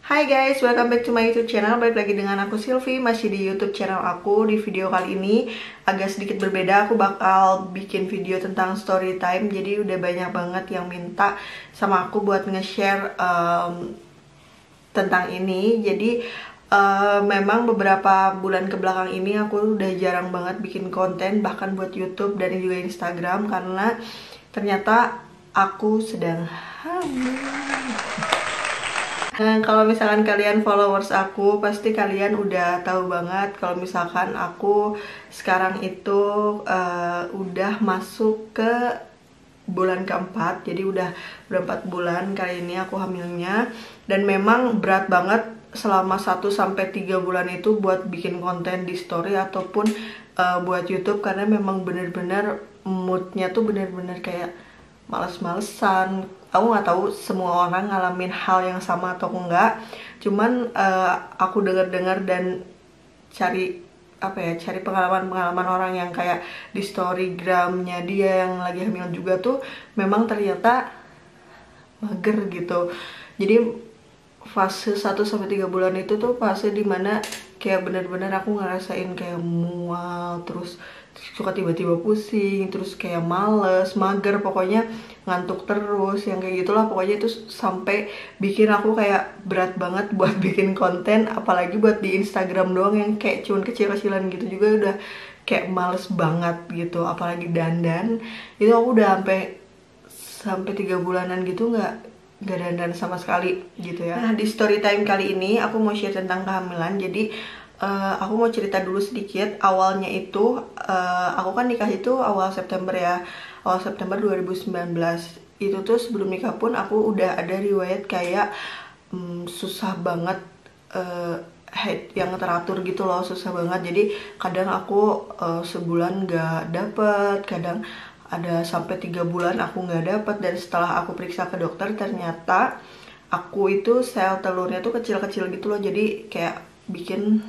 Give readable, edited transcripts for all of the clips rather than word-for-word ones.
Hai guys, welcome back to my YouTube channel. Balik lagi dengan aku Sylvie, masih di YouTube channel aku. Di video kali ini agak sedikit berbeda. Aku bakal bikin video tentang story time. Jadi udah banyak banget yang minta sama aku buat nge-share tentang ini. Jadi memang beberapa bulan kebelakang ini aku udah jarang banget bikin konten, bahkan buat YouTube dan juga Instagram, karena ternyata aku sedang hamil. Kalau misalkan kalian followers aku, pasti kalian udah tahu banget kalau misalkan aku sekarang itu udah masuk ke bulan keempat. Jadi udah berempat bulan kali ini aku hamilnya. Dan memang berat banget selama 1-3 bulan itu buat bikin konten di story ataupun buat YouTube, karena memang bener-bener moodnya tuh bener-bener kayak males-malesan. Aku nggak tahu semua orang ngalamin hal yang sama atau enggak. Cuman aku dengar-dengar dan cari cari pengalaman-pengalaman orang yang kayak di storygramnya dia yang lagi hamil juga tuh memang ternyata mager gitu. Jadi fase 1-3 bulan itu tuh fase dimana kayak bener-bener aku ngerasain kayak mual, terus suka tiba-tiba pusing, terus kayak males, mager, pokoknya ngantuk terus, yang kayak gitulah. Pokoknya itu sampai bikin aku kayak berat banget buat bikin konten, apalagi buat di Instagram doang yang kayak cuman kecil-kecilan gitu juga udah kayak males banget gitu. Apalagi dandan, itu aku udah sampai 3 bulanan gitu nggak dandan sama sekali gitu ya. Nah, di story time kali ini aku mau share tentang kehamilan. Jadi aku mau cerita dulu sedikit. Awalnya itu aku kan nikah itu awal September ya, awal September 2019. Itu tuh sebelum nikah pun aku udah ada riwayat kayak susah banget head yang teratur gitu loh, susah banget. Jadi kadang aku sebulan gak dapet, kadang ada sampai 3 bulan aku nggak dapet. Dan setelah aku periksa ke dokter, ternyata aku itu sel telurnya tuh kecil-kecil gitu loh. Jadi kayak bikin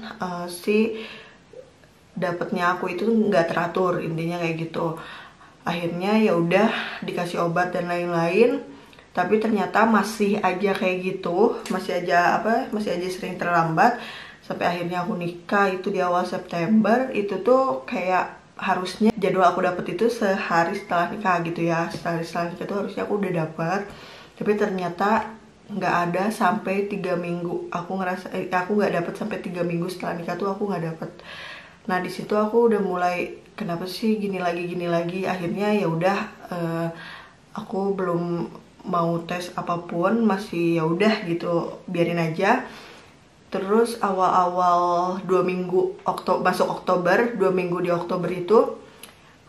si dapetnya aku itu nggak teratur, intinya kayak gitu. Akhirnya ya udah dikasih obat dan lain-lain, tapi ternyata masih aja kayak gitu, masih aja sering terlambat. Sampai akhirnya aku nikah itu di awal September. Itu tuh kayak harusnya jadwal aku dapet itu sehari setelah nikah gitu ya. Sehari setelah nikah itu harusnya aku udah dapet, tapi ternyata nggak ada sampai 3 minggu. Aku nggak dapet sampai 3 minggu setelah nikah tuh aku nggak dapet. Nah di situ aku udah mulai kenapa sih gini lagi. Akhirnya ya udah aku belum mau tes apapun, masih ya udah gitu biarin aja. Terus awal-awal 2 minggu masuk Oktober, 2 minggu di Oktober itu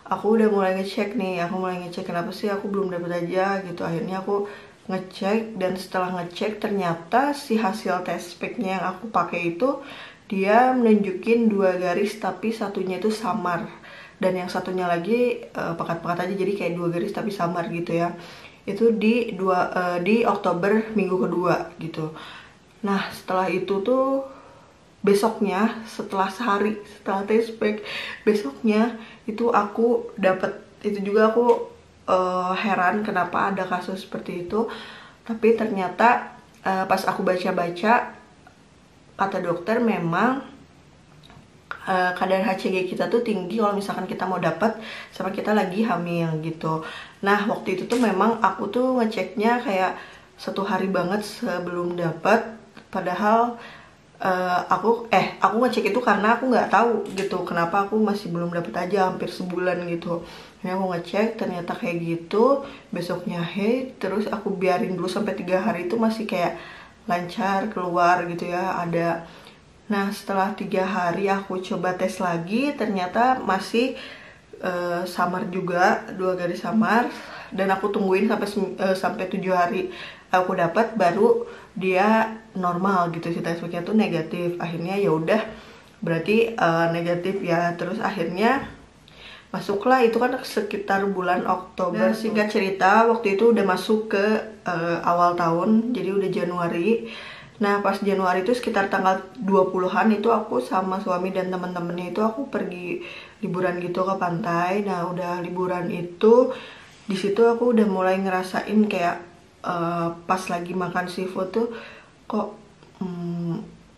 aku udah mulai ngecek nih. Aku mulai ngecek kenapa sih aku belum dapet aja gitu. Akhirnya aku ngecek, dan setelah ngecek ternyata si hasil tes speknya yang aku pakai itu dia menunjukin 2 garis tapi satunya itu samar, dan yang satunya lagi pekat-pekat aja, jadi kayak 2 garis tapi samar gitu ya. Itu di Oktober minggu kedua gitu. Nah setelah itu tuh besoknya, setelah sehari setelah tes spek, besoknya itu aku dapet. Itu juga aku heran kenapa ada kasus seperti itu. Tapi ternyata pas aku baca-baca, kata dokter memang kadar HCG kita tuh tinggi kalau misalkan kita mau dapat sama kita lagi hamil gitu. Nah waktu itu tuh memang aku tuh ngeceknya kayak 1 hari banget sebelum dapat. Padahal aku ngecek itu karena aku nggak tahu gitu kenapa aku masih belum dapet aja hampir sebulan gitu. Ini aku ngecek ternyata kayak gitu. Besoknya terus aku biarin dulu sampai 3 hari itu masih kayak lancar keluar gitu ya, ada. Nah setelah 3 hari aku coba tes lagi, ternyata masih samar juga, 2 garis samar. Dan aku tungguin sampai 7 hari aku dapat, baru dia normal gitu, si tes speknya tuh negatif. Akhirnya ya udah berarti negatif ya. Terus akhirnya masuklah, itu kan sekitar bulan Oktober. Singkat cerita waktu itu udah masuk ke awal tahun, jadi udah Januari. Nah pas Januari itu sekitar tanggal 20-an itu aku sama suami dan teman-temannya itu aku pergi liburan gitu ke pantai. Nah udah liburan itu, di situ aku udah mulai ngerasain kayak pas lagi makan seafood tuh kok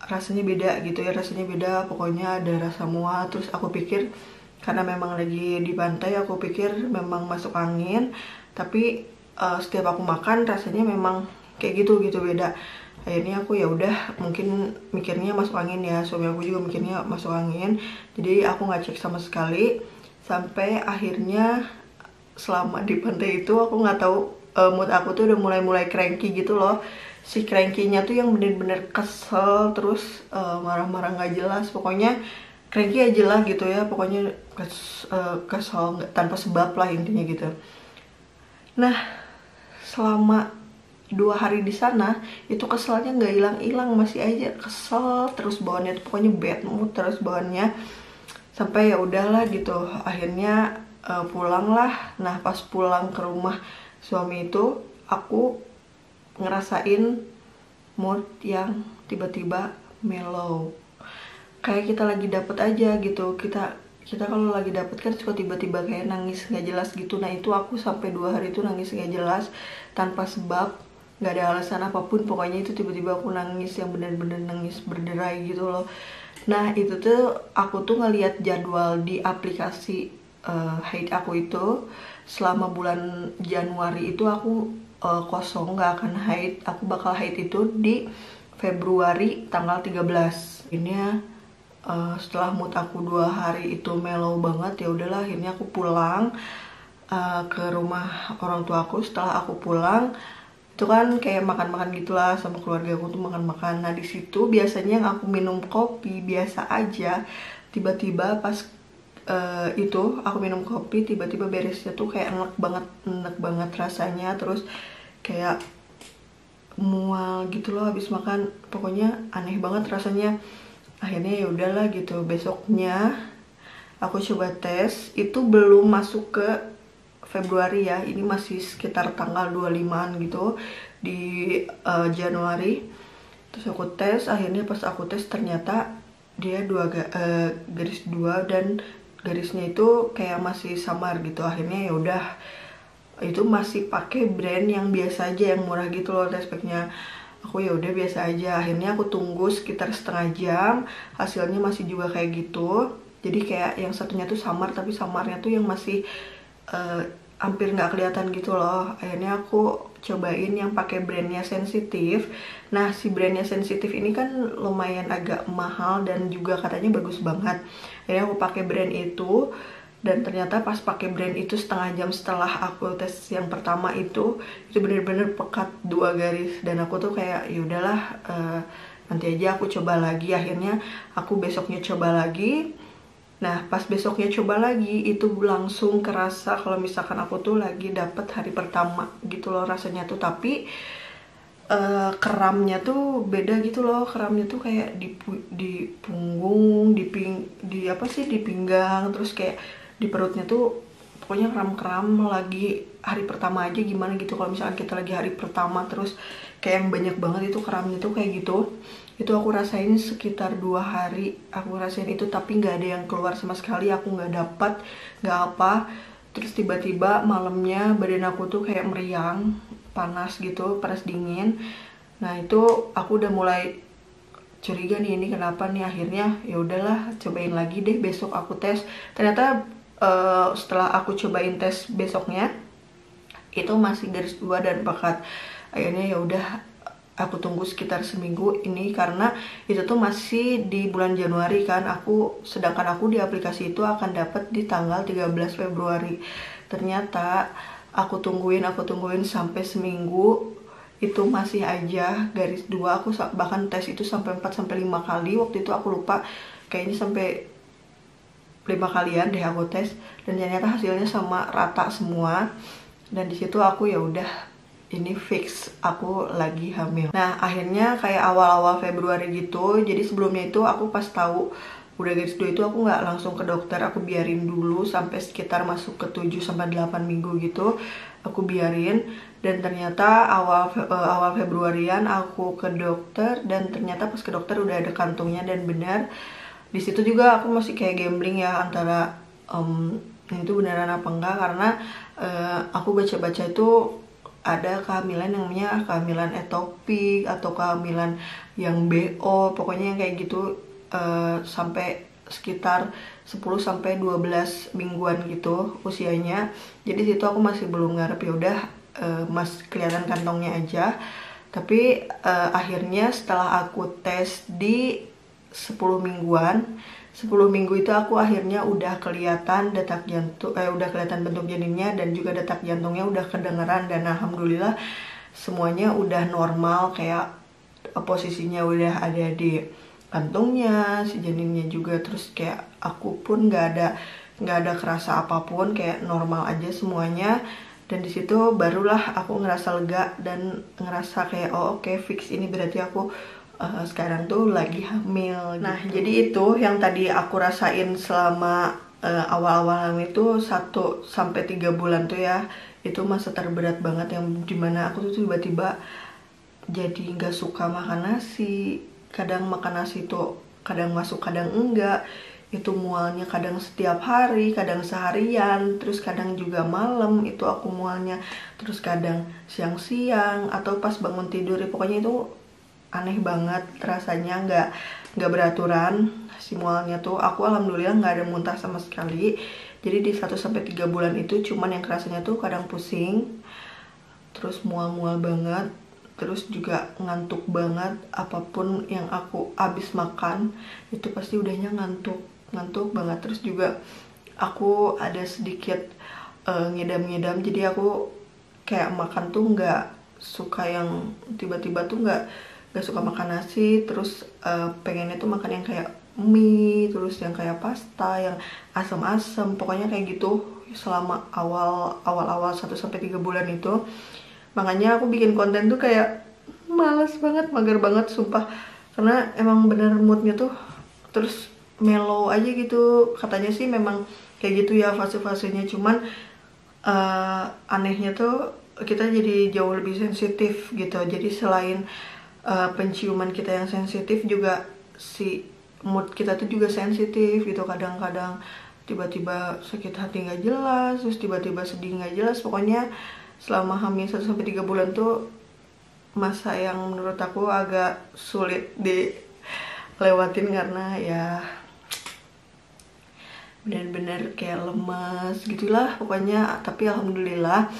rasanya beda gitu ya, rasanya beda, pokoknya ada rasa mual. Terus aku pikir karena memang lagi di pantai, aku pikir memang masuk angin, tapi setiap aku makan rasanya memang kayak gitu gitu, beda. Akhirnya aku ya udah, mungkin mikirnya masuk angin ya, suami aku juga mikirnya masuk angin, jadi aku nggak cek sama sekali. Sampai akhirnya selama di pantai itu aku nggak tahu, mood aku tuh udah mulai cranky gitu loh. Si cranky-nya tuh yang bener-bener kesel, terus marah-marah nggak jelas, pokoknya cranky aja lah gitu ya, pokoknya kesel tanpa sebab lah intinya gitu. Nah, selama 2 hari di sana itu keselnya nggak hilang-hilang, masih aja kesel terus bawaannya tuh, pokoknya bad mood terus bawaannya. Sampai ya udahlah gitu, akhirnya pulang lah. Nah, pas pulang ke rumah suami itu, aku ngerasain mood yang tiba-tiba mellow, kayak kita lagi dapet aja gitu. Kita kalau lagi dapet kan suka tiba-tiba kayak nangis nggak jelas gitu. Nah, itu aku sampai 2 hari itu nangis nggak jelas tanpa sebab, nggak ada alasan apapun, pokoknya itu tiba-tiba aku nangis yang bener-bener nangis berderai gitu loh. Nah, itu tuh aku tuh ngeliat jadwal di aplikasi haid aku itu, selama bulan Januari itu aku kosong, nggak akan haid. Aku bakal haid itu di Februari tanggal 13. Ini ya, setelah mood aku 2 hari itu mellow banget, ya udahlah akhirnya aku pulang ke rumah orang tua aku. Setelah aku pulang itu kan kayak makan-makan gitulah sama keluarga aku tuh, makan-makan. Nah, di situ biasanya yang aku minum kopi biasa aja, tiba-tiba pas itu aku minum kopi, tiba-tiba beresnya tuh kayak enak banget rasanya, terus kayak mual gitu loh habis makan, pokoknya aneh banget rasanya. Akhirnya ya udahlah gitu, besoknya aku coba tes, itu belum masuk ke Februari ya, ini masih sekitar tanggal 25-an gitu di Januari. Terus aku tes, akhirnya pas aku tes ternyata dia garis 2 dan garisnya itu kayak masih samar gitu. Akhirnya ya udah, itu masih pakai brand yang biasa aja, yang murah gitu loh tespeknya. Aku ya udah biasa aja. Akhirnya aku tunggu sekitar setengah jam, hasilnya masih juga kayak gitu. Jadi kayak yang satunya tuh samar, tapi samarnya tuh yang masih hampir nggak kelihatan gitu loh. Akhirnya aku cobain yang pakai brandnya Sensitif. Nah, si brandnya Sensitif ini kan lumayan agak mahal dan juga katanya bagus banget. Akhirnya aku pakai brand itu, dan ternyata pas pakai brand itu setengah jam setelah aku tes yang pertama itu bener-bener pekat 2 garis. Dan aku tuh kayak ya udahlah, nanti aja aku coba lagi. Akhirnya aku besoknya coba lagi. Nah, pas besoknya coba lagi itu langsung kerasa kalau misalkan aku tuh lagi dapet hari pertama gitu loh rasanya tuh. Tapi keramnya tuh beda gitu loh. Keramnya tuh kayak di punggung, di apa sih, di pinggang, terus kayak di perutnya tuh, pokoknya kram-kram lagi hari pertama aja gimana gitu. Kalau misalkan kita lagi hari pertama terus kayak yang banyak banget itu keramnya tuh kayak gitu. Itu aku rasain sekitar 2 hari aku rasain itu, tapi nggak ada yang keluar sama sekali, aku nggak dapat nggak apa. Terus tiba-tiba malamnya badan aku tuh kayak meriang, panas gitu, panas dingin. Nah, itu aku udah mulai curiga nih, ini kenapa nih. Akhirnya ya udahlah, cobain lagi deh, besok aku tes. Ternyata setelah aku cobain tes besoknya itu masih garis 2 dan pekat. Akhirnya ya udah, aku tunggu sekitar seminggu ini, karena itu tuh masih di bulan Januari kan. Sedangkan aku di aplikasi itu akan dapat di tanggal 13 Februari. Ternyata aku tungguin sampai seminggu itu masih aja garis 2. Aku bahkan tes itu sampai 4-5 kali. Waktu itu aku lupa, kayaknya sampai 5 kalian deh aku tes, dan ternyata hasilnya sama rata semua. Dan disitu aku ya udah, ini fix aku lagi hamil. Nah, akhirnya kayak awal-awal Februari gitu. Jadi sebelumnya itu aku pas tahu udah garis 2 itu aku nggak langsung ke dokter, aku biarin dulu sampai sekitar masuk ke 7-8 minggu gitu. Aku biarin, dan ternyata awal Februarian aku ke dokter, dan ternyata pas ke dokter udah ada kantungnya. Dan benar, di situ juga aku masih kayak gambling ya antara itu beneran apa enggak, karena aku baca-baca itu ada kehamilan yang namanya kehamilan ektopik atau kehamilan yang BO, pokoknya yang kayak gitu, sampai sekitar 10 sampai 12 mingguan gitu usianya. Jadi situ aku masih belum ngarep, ya udah mas kelihatan kantongnya aja. Tapi akhirnya setelah aku tes di 10 mingguan, 10 minggu itu aku akhirnya udah kelihatan detak jantung, udah kelihatan bentuk janinnya dan juga detak jantungnya udah kedengeran, dan alhamdulillah semuanya udah normal, kayak posisinya udah ada di kantungnya, si janinnya juga, terus kayak aku pun nggak ada kerasa apapun, kayak normal aja semuanya. Dan disitu barulah aku ngerasa lega dan ngerasa kayak oh oke, fix ini berarti aku sekarang tuh lagi hamil. Nah gitu. Jadi itu yang tadi aku rasain selama awal-awal hamil itu 1 sampai 3 bulan tuh ya, itu masa terberat banget, yang dimana aku tuh tiba-tiba jadi nggak suka makan nasi. Kadang makan nasi tuh kadang masuk kadang enggak, itu mualnya kadang setiap hari, kadang seharian, terus kadang juga malam itu aku mualnya, terus kadang siang-siang atau pas bangun tidur, pokoknya itu aneh banget rasanya, nggak beraturan si mualnya tuh. Aku alhamdulillah nggak ada muntah sama sekali. Jadi di 1 sampai 3 bulan itu cuman yang kerasanya tuh kadang pusing, terus mual-mual banget, terus juga ngantuk banget. Apapun yang aku abis makan itu pasti udahnya ngantuk banget. Terus juga aku ada sedikit ngedam-ngedam, jadi aku kayak makan tuh nggak suka yang tiba-tiba tuh nggak suka makan nasi, terus pengennya tuh makan yang kayak mie, terus yang kayak pasta, yang asam-asam, pokoknya kayak gitu selama awal 1 sampai 3 bulan itu. Makanya aku bikin konten tuh kayak males banget, mager banget sumpah, karena emang bener moodnya tuh terus mellow aja gitu. Katanya sih memang kayak gitu ya fase-fasenya, cuman anehnya tuh kita jadi jauh lebih sensitif gitu. Jadi selain penciuman kita yang sensitif, juga si mood kita tuh juga sensitif gitu. Kadang-kadang tiba-tiba sakit hati nggak jelas, terus tiba-tiba sedih nggak jelas. Pokoknya selama hamil 1 sampai 3 bulan tuh masa yang menurut aku agak sulit dilewatin, karena ya benar-benar kayak lemas gitulah pokoknya. Tapi alhamdulillah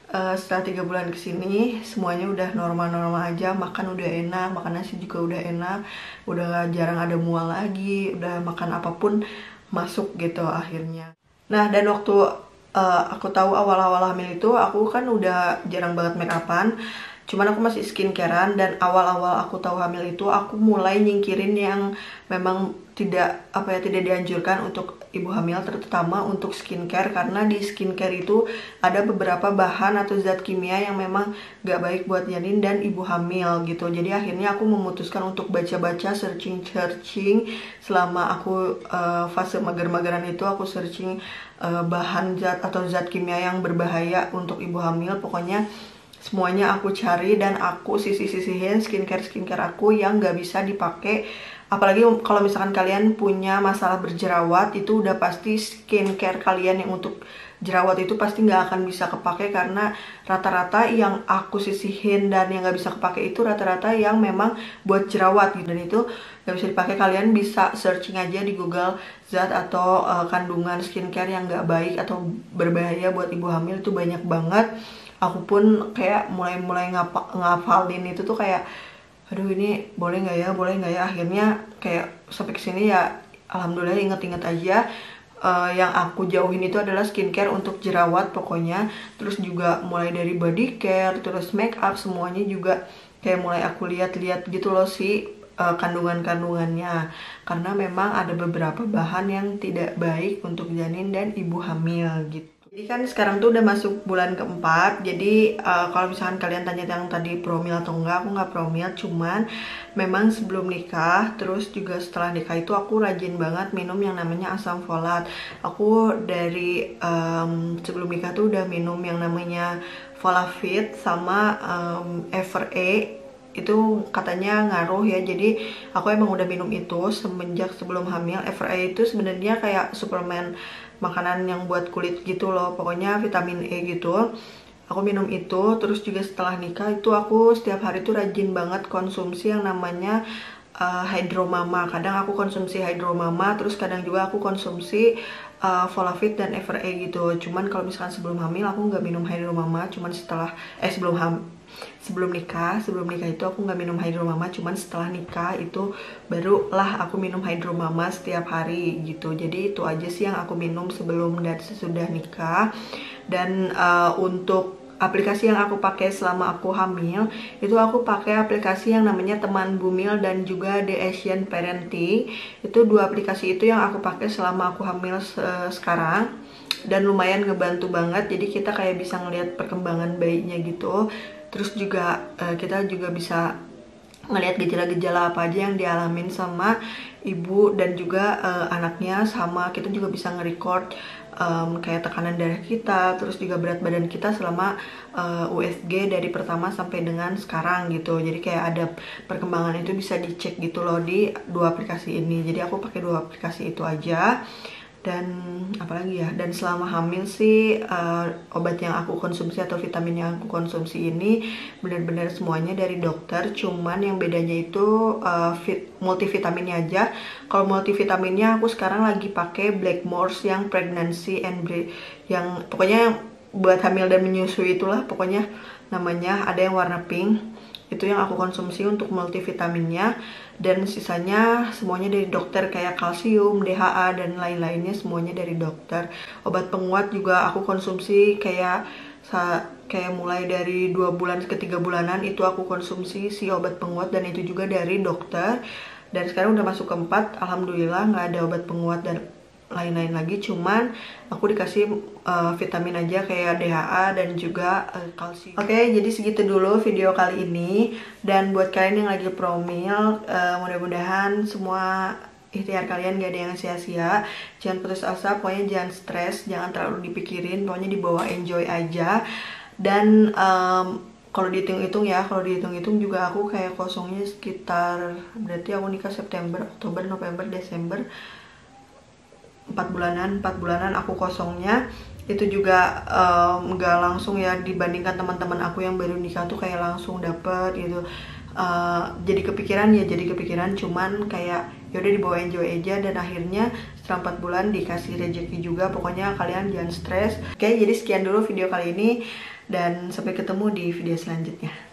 setelah 3 bulan kesini semuanya udah normal-normal aja. Makan udah enak, makan nasi juga udah enak, udah jarang ada mual lagi, udah makan apapun masuk gitu akhirnya. Nah, dan waktu aku tahu awal-awal hamil itu aku kan udah jarang banget make upan, cuman aku masih skincarean. Dan awal-awal aku tahu hamil itu aku mulai nyingkirin yang memang tidak dianjurkan untuk ibu hamil, terutama untuk skincare, karena di skincare itu ada beberapa bahan atau zat kimia yang memang gak baik buat janin dan ibu hamil gitu. Jadi akhirnya aku memutuskan untuk baca-baca, searching selama aku fase mager-mageran itu. Aku searching bahan zat atau zat kimia yang berbahaya untuk ibu hamil. Pokoknya semuanya aku cari dan aku sisih-sisihin skincare aku yang gak bisa dipakai. Apalagi kalau misalkan kalian punya masalah berjerawat, itu udah pasti skincare kalian yang untuk jerawat itu pasti nggak akan bisa kepake, karena rata-rata yang aku sisihin dan yang nggak bisa kepake itu rata-rata yang memang buat jerawat gitu. Dan itu nggak bisa dipakai. Kalian bisa searching aja di Google zat atau kandungan skincare yang nggak baik atau berbahaya buat ibu hamil, itu banyak banget. Aku pun kayak mulai ngafalin itu tuh kayak aduh ini boleh nggak ya. Akhirnya kayak sampai kesini ya alhamdulillah inget-inget aja. Yang aku jauhin itu adalah skincare untuk jerawat pokoknya. Terus juga mulai dari body care, terus make up, semuanya juga kayak mulai aku lihat-lihat gitu loh sih kandungannya, karena memang ada beberapa bahan yang tidak baik untuk janin dan ibu hamil gitu. Jadi kan sekarang tuh udah masuk bulan keempat. Jadi kalau misalkan kalian tanya yang tadi promil atau enggak, aku nggak promil, cuman memang sebelum nikah terus juga setelah nikah itu aku rajin banget minum yang namanya asam folat. Aku dari sebelum nikah tuh udah minum yang namanya Folavit sama Everé. Itu katanya ngaruh ya, jadi aku emang udah minum itu semenjak sebelum hamil. Everé itu sebenarnya kayak suplemen makanan yang buat kulit gitu loh, pokoknya vitamin E gitu. Aku minum itu. Terus juga setelah nikah itu aku setiap hari tuh rajin banget konsumsi yang namanya Hydromama. Kadang aku konsumsi Hydromama, terus kadang juga aku konsumsi Volavit dan Everea gitu. Cuman kalau misalkan sebelum hamil aku nggak minum Hydromama, cuman setelah sebelum nikah itu aku nggak minum Hydromama, cuman setelah nikah itu barulah aku minum Hydromama setiap hari gitu. Jadi itu aja sih yang aku minum sebelum dan sesudah nikah. Dan untuk aplikasi yang aku pakai selama aku hamil itu aku pakai aplikasi yang namanya Teman Bumil dan juga The Asian Parenting. Itu dua aplikasi itu yang aku pakai selama aku hamil sekarang, dan lumayan ngebantu banget. Jadi kita kayak bisa ngelihat perkembangan bayinya gitu. Terus juga kita juga bisa ngelihat gejala-gejala apa aja yang dialamin sama ibu dan juga anaknya. Sama kita juga bisa nge-record kayak tekanan darah kita, terus juga berat badan kita selama USG dari pertama sampai dengan sekarang gitu. Jadi kayak ada perkembangan itu bisa dicek gitu loh di dua aplikasi ini. Jadi aku pakai dua aplikasi itu aja. Dan apalagi ya, dan selama hamil sih obat yang aku konsumsi atau vitamin yang aku konsumsi ini benar-benar semuanya dari dokter. Cuman yang bedanya itu multivitaminnya aja. Kalau multivitaminnya aku sekarang lagi pakai Blackmores yang pregnancy and yang pokoknya buat hamil dan menyusui itulah pokoknya namanya. Ada yang warna pink, itu yang aku konsumsi untuk multivitaminnya. Dan sisanya semuanya dari dokter, kayak kalsium, DHA, dan lain-lainnya semuanya dari dokter. Obat penguat juga aku konsumsi kayak mulai dari 2 bulan ke 3 bulanan itu aku konsumsi si obat penguat, dan itu juga dari dokter. Dan sekarang udah masuk ke 4, alhamdulillah nggak ada obat penguat dan lain-lain lagi. Cuman aku dikasih vitamin aja kayak DHA dan juga kalsium. Oke, jadi segitu dulu video kali ini. Dan buat kalian yang lagi promil, mudah-mudahan semua ikhtiar kalian gak ada yang sia-sia. Jangan putus asa, pokoknya jangan stres, jangan terlalu dipikirin, pokoknya dibawa enjoy aja. Dan kalau dihitung-hitung juga aku kayak kosongnya sekitar, berarti aku nikah September, Oktober, November, Desember, 4 bulanan aku kosongnya. Itu juga nggak langsung ya, dibandingkan teman-teman aku yang baru nikah tuh kayak langsung dapet gitu. Jadi kepikiran, cuman kayak yaudah dibawa enjoy aja. Dan akhirnya setelah 4 bulan dikasih rezeki juga. Pokoknya kalian jangan stres. Oke, jadi sekian dulu video kali ini, dan sampai ketemu di video selanjutnya.